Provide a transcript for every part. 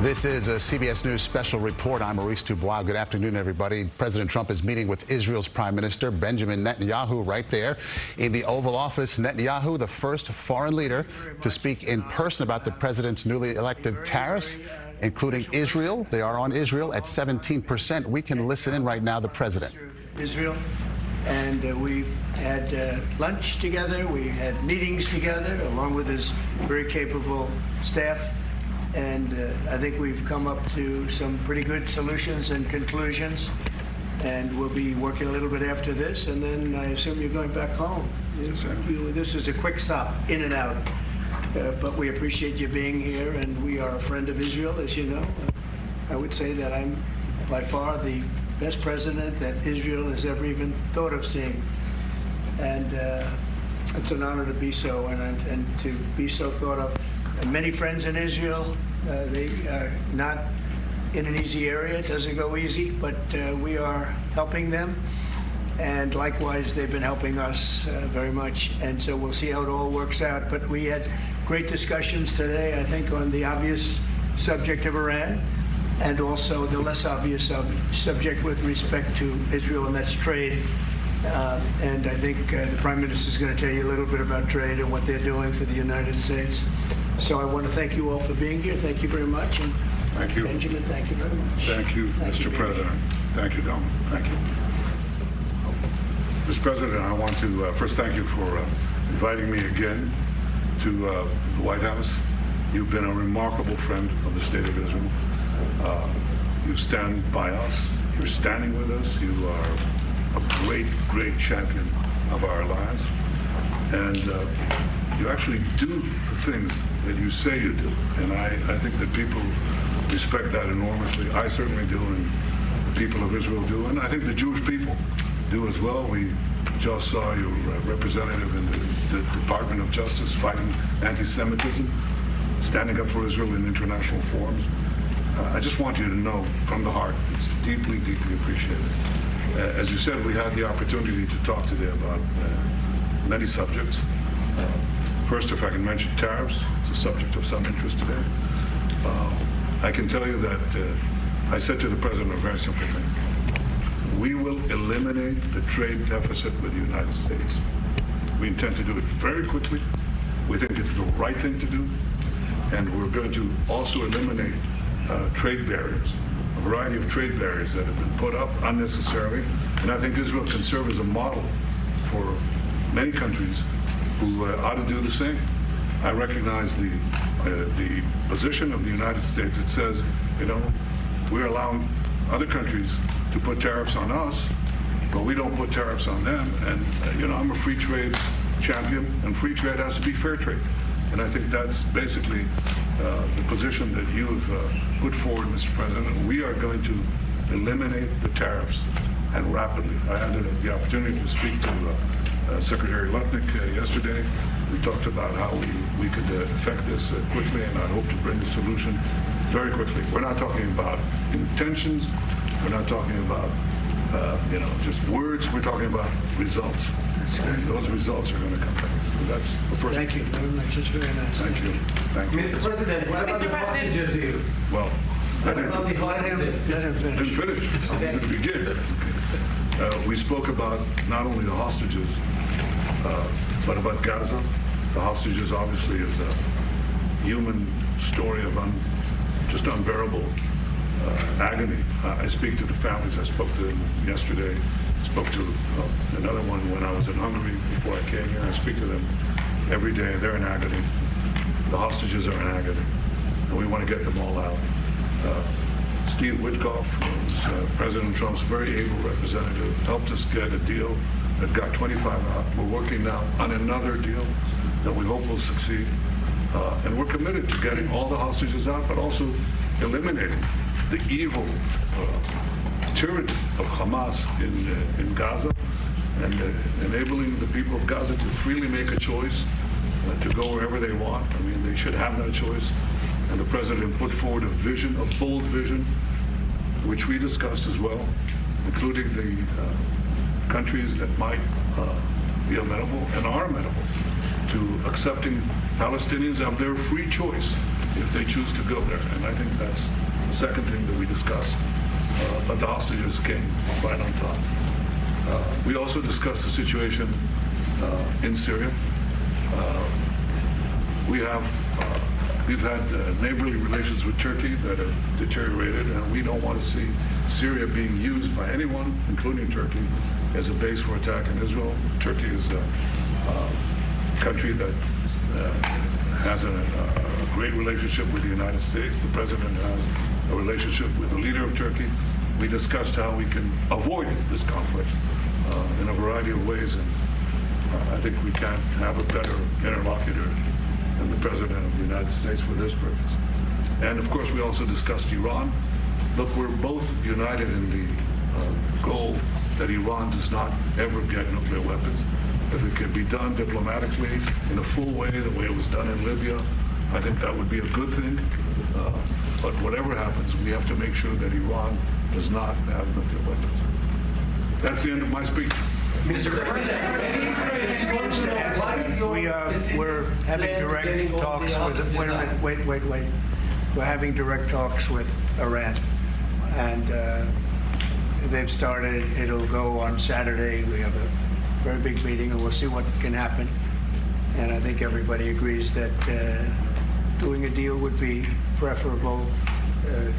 This is a CBS News special report. I'm Maurice Dubois. Good afternoon, everybody. President Trump is meeting with Israel's Prime Minister Benjamin Netanyahu right there in the Oval Office. Netanyahu, the first foreign leader to speak in person about the president's newly elected tariffs, including Israel. They are on Israel at 17%. We can listen in right now, the president. Israel, and we had lunch together. We had meetings together, along with his very capable staff. And I think we've come up to some pretty good solutions and conclusions. And we'll be working a little bit after this. And then I assume you're going back home. Yes, sir. This is a quick stop, in and out. But we appreciate you being here. And we are a friend of Israel, as you know. I would say that I'm by far the best president that Israel has ever even thought of seeing. And it's an honor to be so, and to be so thought of. And many friends in Israel. They are not in an easy area. It doesn't go easy, but we are helping them. And likewise, they've been helping us very much. And so we'll see how it all works out. But we had great discussions today, I think, on the obvious subject of Iran, and also the less obvious subject with respect to Israel, and that's trade. And I think the Prime Minister is going to tell you a little bit about trade and what they're doing for the United States. So I want to thank you all for being here. Thank you very much. And thank you. Benjamin, thank you very much. Thank you, Mr. President. Thank you, Donald. Thank you. Mr. President, I want to first thank you for inviting me again to the White House. You've been a remarkable friend of the State of Israel. You stand by us. You're standing with us. You are a great, great champion of our alliance. And you actually do the things that you say you do. And I think that people respect that enormously. I certainly do, and the people of Israel do. And I think the Jewish people do as well. We just saw your representative in the Department of Justice fighting anti-Semitism, standing up for Israel in international forums. I just want you to know from the heart, it's deeply, deeply appreciated. As you said, we had the opportunity to talk today about many subjects. First, if I can mention tariffs, it's a subject of some interest today. I can tell you that I said to the President a very simple thing. We will eliminate the trade deficit with the United States. We intend to do it very quickly. We think it's the right thing to do. And we're going to also eliminate trade barriers, a variety of trade barriers that have been put up unnecessarily. And I think Israel can serve as a model for many countries who ought to do the same. I recognize the position of the United States. It says, you know, we're allowing other countries to put tariffs on us, but we don't put tariffs on them. And, you know, I'm a free trade champion, and free trade has to be fair trade. And I think that's basically the position that you have put forward, Mr. President. We are going to eliminate the tariffs, and rapidly. I had the opportunity to speak to Secretary Lutnick yesterday. We talked about how we could effect this quickly, and I hope to bring the solution very quickly. We're not talking about intentions. We're not talking about you know, just words. We're talking about results. And those results are going to come back. So that's the first. Thank you very much. It's very nice. Thank you. Thank you. Mr. President, what about the hostages here? Well, What about the Let him finish. didn't finish. I'm going to begin. We spoke about not only the hostages, but about Gaza. The hostages obviously is a human story of just unbearable agony. I speak to the families. I spoke to them yesterday. Spoke to another one when I was in Hungary before I came here. I speak to them every day. They're in agony. The hostages are in agony, and we want to get them all out. Steve Witkoff, who's President Trump's very able representative, helped us get a deal that got 25 out. We're working now on another deal that we hope will succeed. And we're committed to getting all the hostages out, but also eliminating the evil tyranny of Hamas in Gaza, and enabling the people of Gaza to freely make a choice to go wherever they want. I mean, they should have that choice. And the President put forward a vision, a bold vision, which we discussed as well, including the countries that might be amenable and are amenable to accepting Palestinians of their free choice if they choose to go there. And I think that's the second thing that we discussed. But the hostages came right on top. We also discussed the situation in Syria. We've had neighborly relations with Turkey that have deteriorated, and we don't want to see Syria being used by anyone, including Turkey, as a base for attack in Israel. Turkey is a country that has a great relationship with the United States. The president has a relationship with the leader of Turkey. We discussed how we can avoid this conflict in a variety of ways, and I think we can't have a better interlocutor than the President of the United States for this purpose. And of course, we also discussed Iran. Look, we're both united in the goal that Iran does not ever get nuclear weapons. If it can be done diplomatically in a full way, the way it was done in Libya, I think that would be a good thing. But whatever happens, we have to make sure that Iran does not have nuclear weapons. That's the end of my speech. Mr. President, We're having direct talks with. Wait. We're having direct talks with Iran, and they've started. It'll go on Saturday. We have a very big meeting, and we'll see what can happen. And I think everybody agrees that doing a deal would be preferable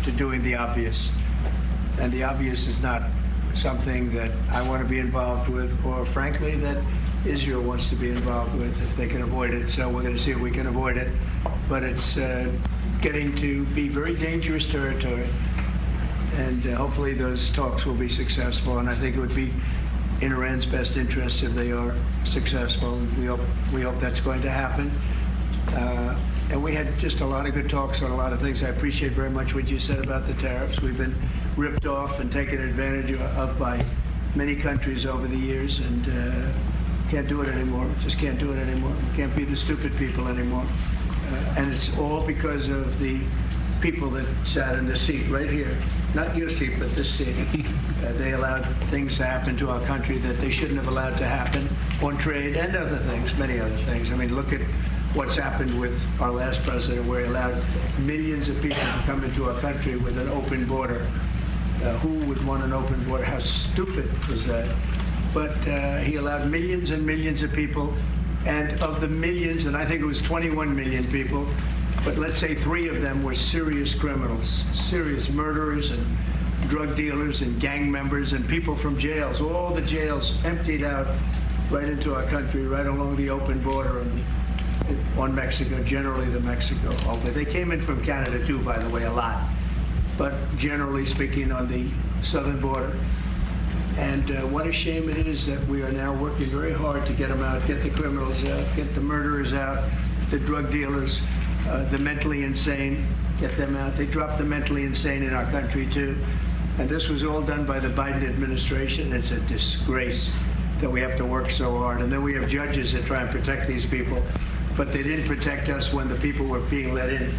to doing the obvious, and the obvious is not something that I want to be involved with, or frankly that Israel wants to be involved with if they can avoid it. So we're going to see if we can avoid it. But it's getting to be very dangerous territory, and hopefully those talks will be successful. And I think it would be in Iran's best interest if they are successful. We hope that's going to happen. And we had just a lot of good talks on a lot of things. I appreciate very much what you said about the tariffs. We've been ripped off and taken advantage of by many countries over the years, and can't do it anymore. Just can't do it anymore. Can't be the stupid people anymore. And it's all because of the people that sat in the seat right here. Not your seat, but this seat. They allowed things to happen to our country that they shouldn't have allowed to happen on trade and other things, many other things. I mean, look at what's happened with our last president, where he allowed millions of people to come into our country with an open border. Who would want an open border? How stupid was that? But he allowed millions and millions of people, and of the millions, and I think it was 21 million people, but let's say 3 of them were serious criminals, serious murderers and drug dealers and gang members and people from jails. All the jails emptied out right into our country, right along the open border on Mexico, generally the Mexico. They came in from Canada too, by the way, a lot. But generally speaking, on the southern border. And what a shame it is that we are now working very hard to get them out, get the criminals out, get the murderers out, the drug dealers, the mentally insane, get them out. They dropped the mentally insane in our country too. And this was all done by the Biden administration. It's a disgrace that we have to work so hard. And then we have judges that try and protect these people, but they didn't protect us when the people were being let in.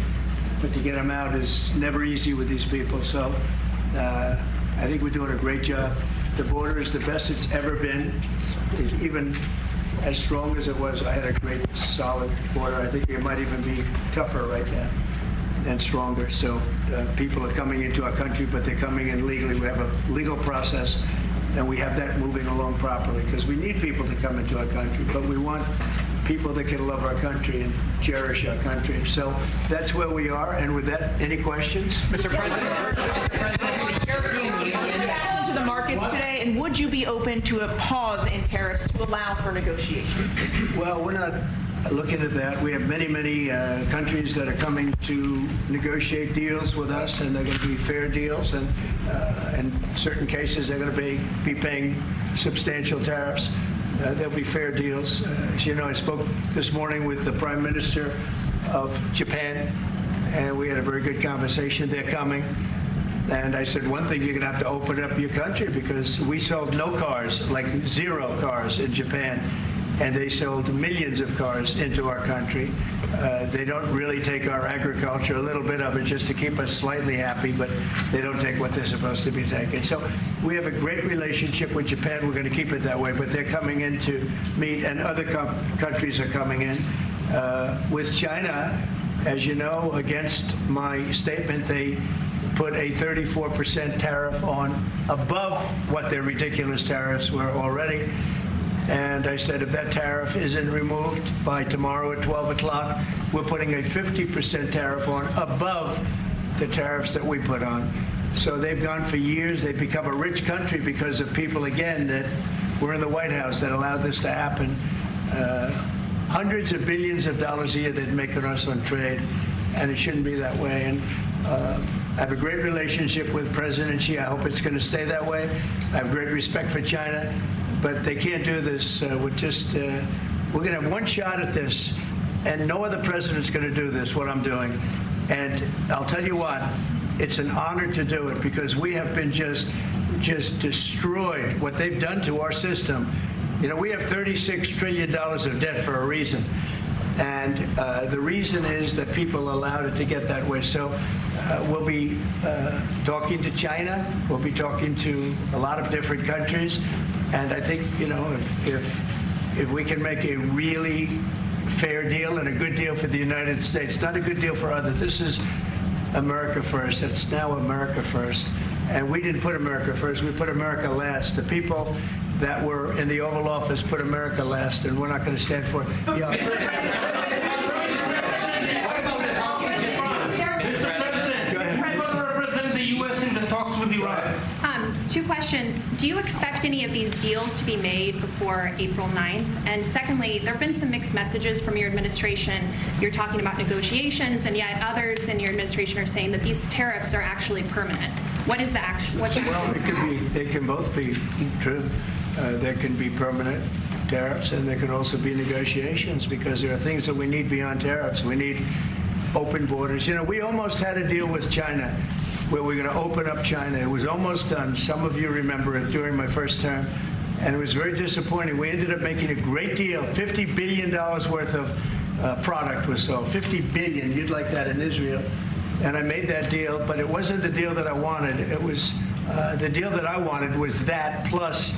But to get them out is never easy with these people. So I think we're doing a great job. The border is the best it's ever been. Even as strong as it was, I had a great, solid border. I think it might even be tougher right now and stronger. So people are coming into our country, but they're coming in legally. We have a legal process, and we have that moving along properly, because we need people to come into our country, but we want people that can love our country and cherish our country. So that's where we are. And with that, any questions? Mr. President, the European Union back into the markets today, and would you be open to a pause in tariffs to allow for negotiations? Well, we're not looking at that. We have many, many countries that are coming to negotiate deals with us, and they're going to be fair deals. And in certain cases, they're going to be paying substantial tariffs. There'll be fair deals. As you know, I spoke this morning with the Prime Minister of Japan, and we had a very good conversation. They're coming. And I said, one thing, you're going to have to open up your country, because we sold no cars, like 0 cars in Japan, and they sold millions of cars into our country. They don't really take our agriculture, a little bit of it, just to keep us slightly happy, but they don't take what they're supposed to be taking. So we have a great relationship with Japan. We're going to keep it that way, but they're coming in to meet, and other countries are coming in. With China, As you know, against my statement, they put a 34% tariff on above what their ridiculous tariffs were already. And I said, if that tariff isn't removed by tomorrow at 12 o'clock, we're putting a 50% tariff on above the tariffs that we put on. So they've gone for years. They've become a rich country because of people, again, that were in the White House that allowed this to happen. Hundreds of billions of dollars a year they'd make on us on trade, and it shouldn't be that way. And I have a great relationship with President Xi. I hope it's going to stay that way. I have great respect for China, but they can't do this. We're going to have one shot at this, and no other president's going to do this, what I'm doing. And I'll tell you what, it's an honor to do it because we have been just destroyed, what they've done to our system. You know, we have $36 trillion of debt for a reason. And the reason is that people allowed it to get that way. So we'll be talking to China. We'll be talking to a lot of different countries. And I think, you know, if we can make a really fair deal and a good deal for the United States, not a good deal for others. This is America first. It's now America first. And we didn't put America first. We put America last. The people that were in the Oval Office put America last, and we're not going to stand for it. Mr. President, represent the U.S. in the talks with Iran. Two questions. Do you expect any of these deals to be made before April 9th? And secondly, there have been some mixed messages from your administration. You're talking about negotiations, and yet others in your administration are saying that these tariffs are actually permanent. What is the action? Well, they can both be true. There can be permanent tariffs, and there can also be negotiations because there are things that we need beyond tariffs. We need open borders. You know, we almost had a deal with China where we're going to open up China. It was almost done. Some of you remember it during my first term, and it was very disappointing. We ended up making a great deal. $50 billion worth of product was sold. $50 billion. You'd like that in Israel. And I made that deal, but it wasn't the deal that I wanted. It was the deal that I wanted was that plus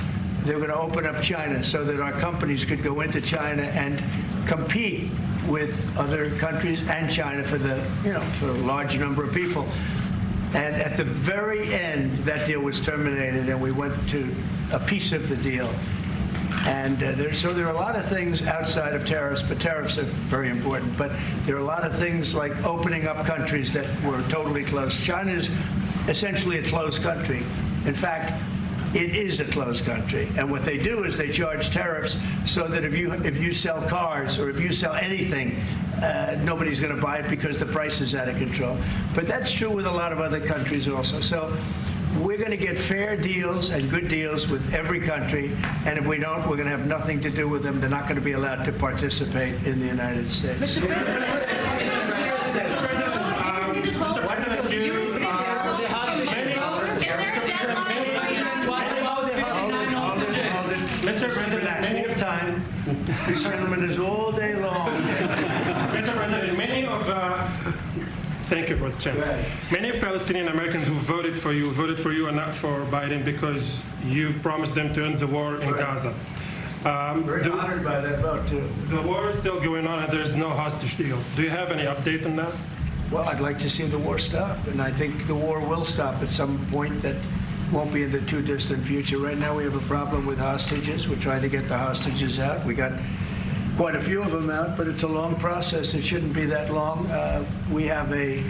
they were going to open up China so that our companies could go into China and compete with other countries and China for the, you know, for a large number of people. And at the very end, that deal was terminated, and we went to a piece of the deal. And so there are a lot of things outside of tariffs, but tariffs are very important. But there are a lot of things like opening up countries that were totally closed. China's essentially a closed country. In fact, it is a closed country. And what they do is they charge tariffs so that if you sell cars or if you sell anything, nobody's going to buy it because the price is out of control. But that's true with a lot of other countries also. So we're going to get fair deals and good deals with every country. And if we don't, we're going to have nothing to do with them. They're not going to be allowed to participate in the United States. Mr. President, Mr. President, many of time. This gentleman is all day long. Mr. President, thank you for the chance. Many of Palestinian Americans who voted for you and not for Biden because you've promised them to end the war in Gaza. Very honored by that vote, too. The war is still going on and there's no hostage deal. Do you have any update on that? Well, I'd like to see the war stop, and I think the war will stop at some point that won't be in the too distant future. Right now we have a problem with hostages. We're trying to get the hostages out. We got quite a few of them out, but it's a long process. It shouldn't be that long. We have a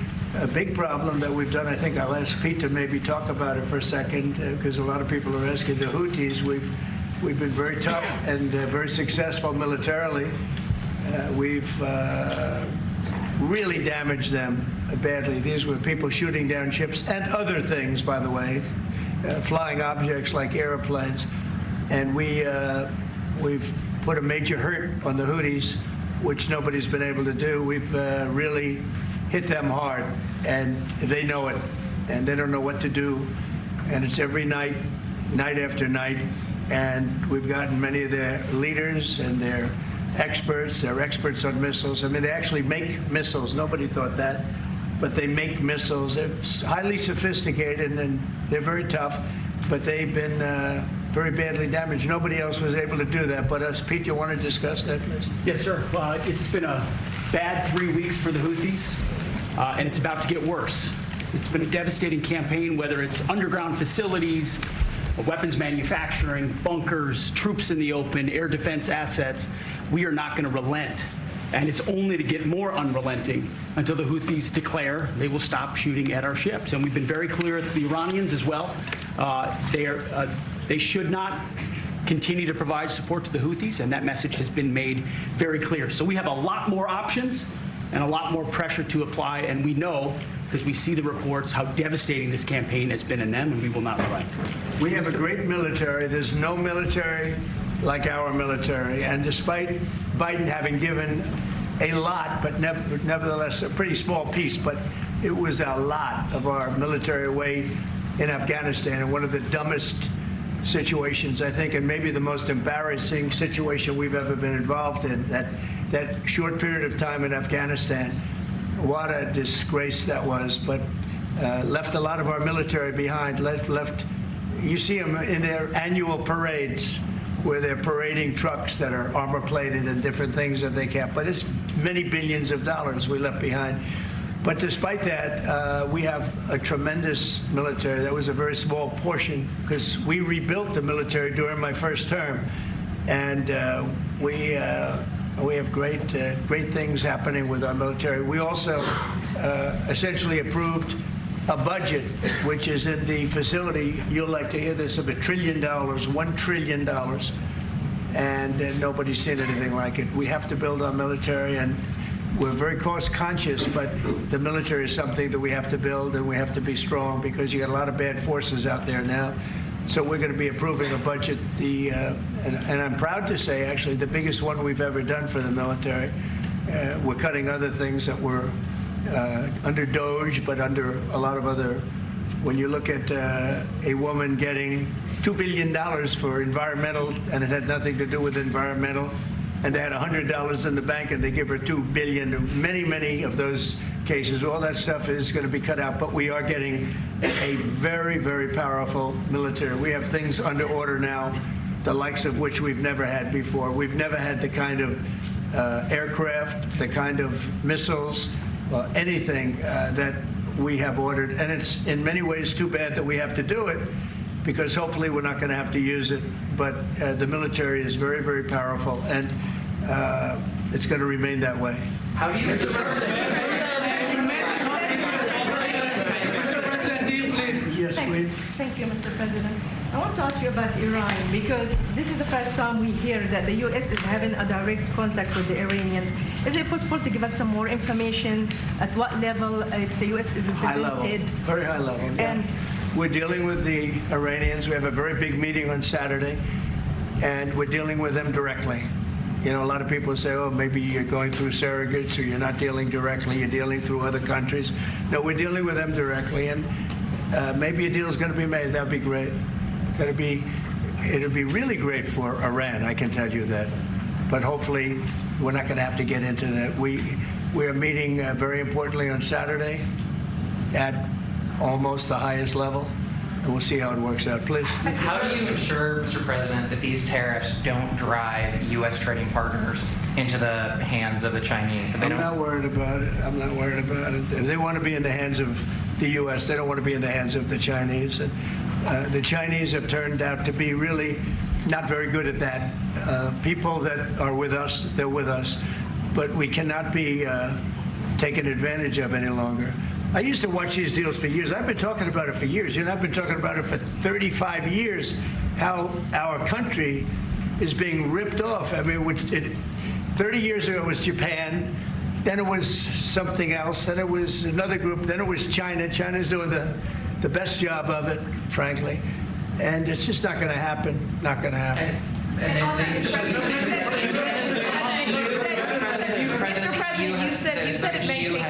big problem that we've done. I think I'll ask Pete to maybe talk about it for a second, because a lot of people are asking the Houthis. We've been very tough and very successful militarily. We've really damaged them badly. These were people shooting down ships and other things, by the way, flying objects like airplanes. And we've put a major hurt on the Houthis, which nobody's been able to do. We've really hit them hard, and they know it, and they don't know what to do. And it's every night, night after night. And we've gotten many of their leaders and their experts. They're experts on missiles. I mean, they actually make missiles. Nobody thought that. But they make missiles. They're highly sophisticated, and they're very tough. But they've been very badly damaged. Nobody else was able to do that but us. Pete, you want to discuss that, please? Yes, sir. It's been a bad 3 weeks for the Houthis, and it's about to get worse. It's been a devastating campaign, whether it's underground facilities, weapons manufacturing, bunkers, troops in the open, air defense assets. We are not going to relent. And it's only to get more unrelenting until the Houthis declare they will stop shooting at our ships. And we've been very clear with the Iranians as well. They should not continue to provide support to the Houthis, and that message has been made very clear. So we have a lot more options and a lot more pressure to apply, and we know, because we see the reports, how devastating this campaign has been in them, and we will not relent. We have a great military. There's no military like our military. And despite Biden having given a lot, but nevertheless a pretty small piece, but it was a lot of our military away in Afghanistan, and one of the dumbest situations, I think, and maybe the most embarrassing situation we've ever been involved in, that short period of time in Afghanistan. What a disgrace that was, but left a lot of our military behind. Left. You see them in their annual parades, where they're parading trucks that are armor-plated and different things that they can't. But it's many billions of dollars we left behind. But despite that, we have a tremendous military. That was a very small portion, because we rebuilt the military during my first term, and we have great things happening with our military. We also essentially approved a budget, which is in the facility, you'll like to hear this, of $1 trillion, $1 trillion, and nobody's seen anything like it. We have to build our military, and we're very cost conscious, but the military is something that we have to build, and we have to be strong, because you got a lot of bad forces out there now. So we're going to be approving a budget, and I'm proud to say, actually, the biggest one we've ever done for the military. We're cutting other things that were under DOGE, but under a lot of other. When you look at a woman getting $2 billion for environmental, and it had nothing to do with environmental, and they had $100 in the bank, and they give her $2 billion. Many of those cases, all that stuff is going to be cut out. But we are getting a very, very powerful military. We have things under order now, the likes of which we've never had before. We've never had the kind of aircraft, the kind of missiles, anything that we have ordered. And it's in many ways too bad that we have to do it, because hopefully we're not going to have to use it. But the military is very, very powerful, and it's going to remain that way. How do you, Mr. President? Yes, please. Thank you, Mr. President. I want to ask you about Iran, because this is the first time we hear that the U.S. is having a direct contact with the Iranians. Is it possible to give us some more information at what level the U.S. is represented? High level, very high level. And we're dealing with the Iranians. We have a very big meeting on Saturday, and we're dealing with them directly. You know, a lot of people say, oh, maybe you're going through surrogates, or you're not dealing directly, you're dealing through other countries. No, we're dealing with them directly, and maybe a deal is going to be made. That would be great. It'll be really great for Iran, I can tell you that. But hopefully, we're not going to have to get into that. We are meeting very importantly on Saturday at almost the highest level, and we'll see how it works out. Please. How do you ensure, Mr. President, that these tariffs don't drive U.S. trading partners into the hands of the Chinese? I'm not worried about it. I'm not worried about it. If they want to be in the hands of the U.S., they don't want to be in the hands of the Chinese. And the Chinese have turned out to be really not very good at that. People that are with us, they're with us. But we cannot be taken advantage of any longer. I used to watch these deals for years. I've been talking about it for years. You know, I've been talking about it for 35 years, how our country is being ripped off. I mean, 30 years ago it was Japan, then it was something else, then it was another group, then it was China. China's doing the best job of it, frankly. And it's just not going to happen. Not going to happen. Mr. President, you said it may take.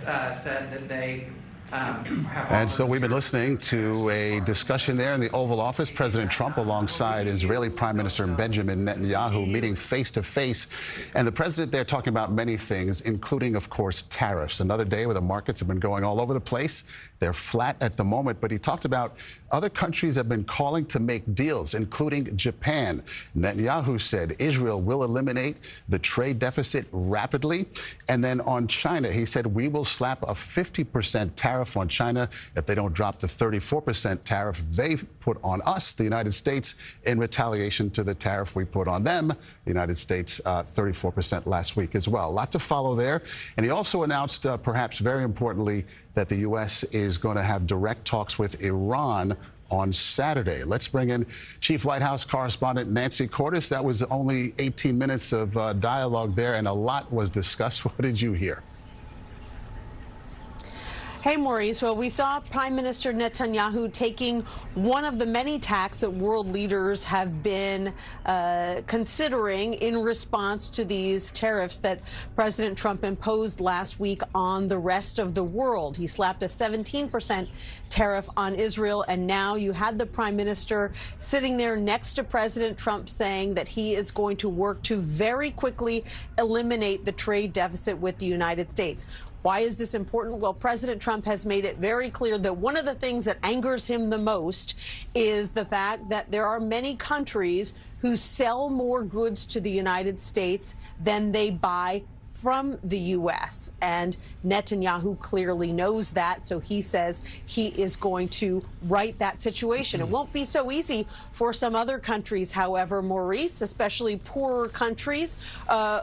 has said that they And so we've been listening to a discussion there in the Oval Office. President Trump alongside Israeli Prime Minister Benjamin Netanyahu meeting face to face. And the president there talking about many things, including, of course, tariffs. Another day where the markets have been going all over the place. They're flat at the moment, but he talked about other countries have been calling to make deals, including Japan. Netanyahu said Israel will eliminate the trade deficit rapidly. And then on China, he said we will slap a 50% tariff on China if they don't drop the 34% tariff they put on us, the United States, in retaliation to the tariff we put on them, the United States, 34% last week as well. A lot to follow there. And he also announced, perhaps very importantly, that the U.S. is going to have direct talks with Iran on Saturday. Let's bring in Chief White House correspondent Nancy Cordes. That was only 18 minutes of dialogue there, and a lot was discussed. What did you hear? Hey, Maurice. Well, we saw Prime Minister Netanyahu taking one of the many tacks that world leaders have been considering in response to these tariffs that President Trump imposed last week on the rest of the world. He slapped a 17% tariff on Israel, and now you had the Prime Minister sitting there next to President Trump saying that he is going to work to very quickly eliminate the trade deficit with the United States. Why is this important? Well, President Trump has made it very clear that one of the things that angers him the most is the fact that there are many countries who sell more goods to the United States than they buy from the U.S. And Netanyahu clearly knows that, so he says he is going to right that situation. It won't be so easy for some other countries, however, Maurice, especially poorer countries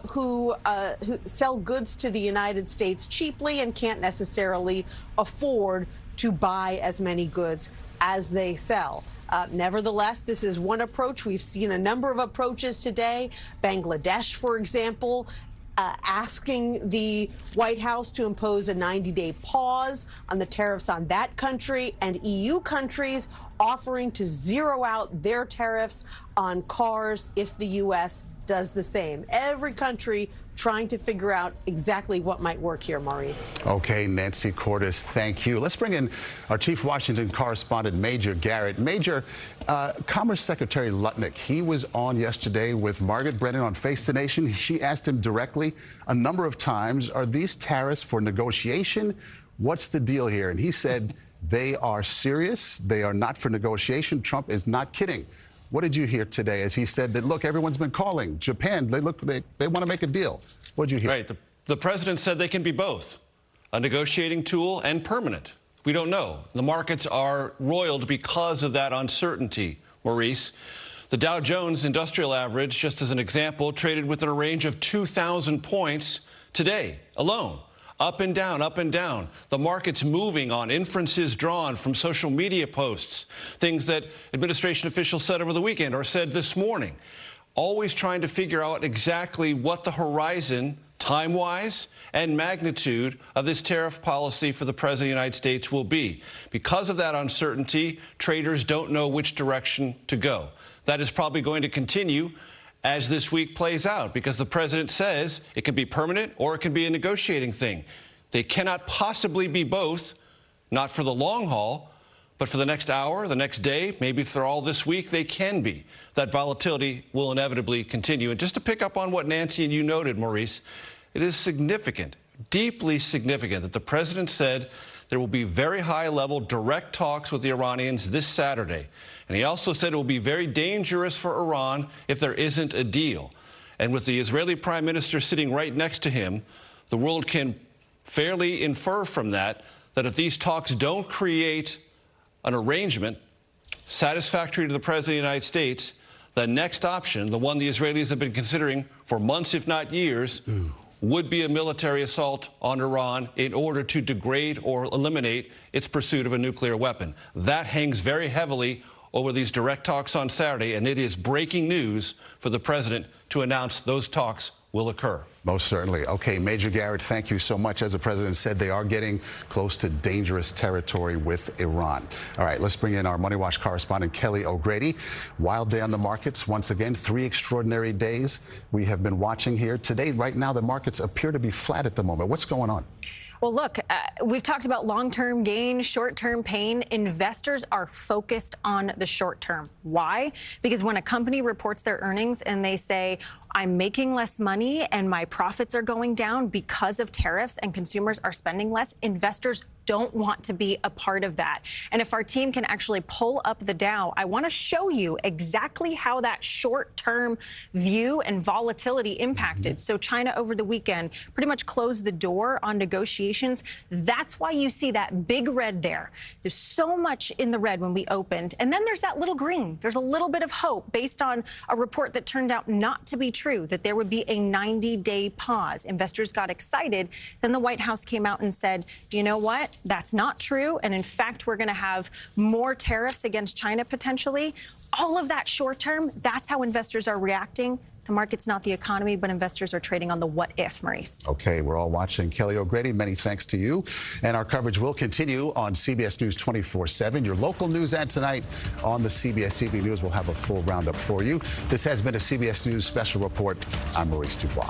who sell goods to the United States cheaply and can't necessarily afford to buy as many goods as they sell. Nevertheless, this is one approach. We've seen a number of approaches today. Bangladesh, for example, asking the White House to impose a 90-day pause on the tariffs on that country, and EU countries offering to zero out their tariffs on cars if the U.S. does the same. Every country trying to figure out exactly what might work here, Maurice. Okay, Nancy Cordes, thank you. Let's bring in our Chief Washington correspondent, Major Garrett. Major, Commerce Secretary Lutnick, he was on yesterday with Margaret Brennan on Face the Nation. She asked him directly a number of times, are these tariffs for negotiation? What's the deal here? And he said they are serious. They are not for negotiation. Trump is not kidding. What did you hear today as he said that, look, everyone's been calling Japan, they want to make a deal? What did you hear? Right. The president said they can be both, a negotiating tool and permanent. We don't know. The markets are roiled because of that uncertainty, Maurice. The Dow Jones Industrial Average, just as an example, traded within a range of 2,000 points today alone. Up and down, up and down. The market's moving on inferences drawn from social media posts, things that administration officials said over the weekend or said this morning, always trying to figure out exactly what the horizon, time-wise and magnitude of this tariff policy for the President of the United States will be. Because of that uncertainty, traders don't know which direction to go. That is probably going to continue as this week plays out, because the president says it can be permanent or it can be a negotiating thing. They cannot possibly be both, not for the long haul, but for the next hour, the next day, maybe for all this week, they can be. That volatility will inevitably continue. And just to pick up on what Nancy and you noted, Maurice, it is significant, deeply significant, that the president said there will be very high-level direct talks with the Iranians this Saturday. And he also said it will be very dangerous for Iran if there isn't a deal. And with the Israeli prime minister sitting right next to him, the world can fairly infer from that if these talks don't create an arrangement satisfactory to the President of the United States, the next option, the one the Israelis have been considering for months, if not years, would be a military assault on Iran in order to degrade or eliminate its pursuit of a nuclear weapon. That hangs very heavily over these direct talks on Saturday, and it is breaking news for the president to announce those talks will occur. Most certainly. Okay, Major Garrett, thank you so much. As the president said, they are getting close to dangerous territory with Iran. All right, let's bring in our Money Watch correspondent, Kelly O'Grady. Wild day on the markets. Once again, 3 extraordinary days we have been watching here. Today, right now, the markets appear to be flat at the moment. What's going on? Well, look, we've talked about long-term gain, short-term pain. Investors are focused on the short term. Why? Because when a company reports their earnings and they say, I'm making less money and my profits are going down because of tariffs and consumers are spending less, investors don't want to be a part of that. And if our team can actually pull up the Dow, I want to show you exactly how that short-term view and volatility impacted. So China over the weekend pretty much closed the door on negotiations. That's why you see that big red there. There's so much in the red when we opened. And then there's that little green. There's a little bit of hope based on a report that turned out not to be true, that there would be a 90-day pause. Investors got excited. Then the White House came out and said, you know what? That's not true. And in fact, we're going to have more tariffs against China potentially. All of that short term, that's how investors are reacting. The market's not the economy, but investors are trading on the what if, Maurice. Okay, we're all watching. Kelly O'Grady, many thanks to you. And our coverage will continue on CBS News 24/7. Your local news ad tonight on the CBS TV News. We'll have a full roundup for you. This has been a CBS News special report. I'm Maurice Dubois.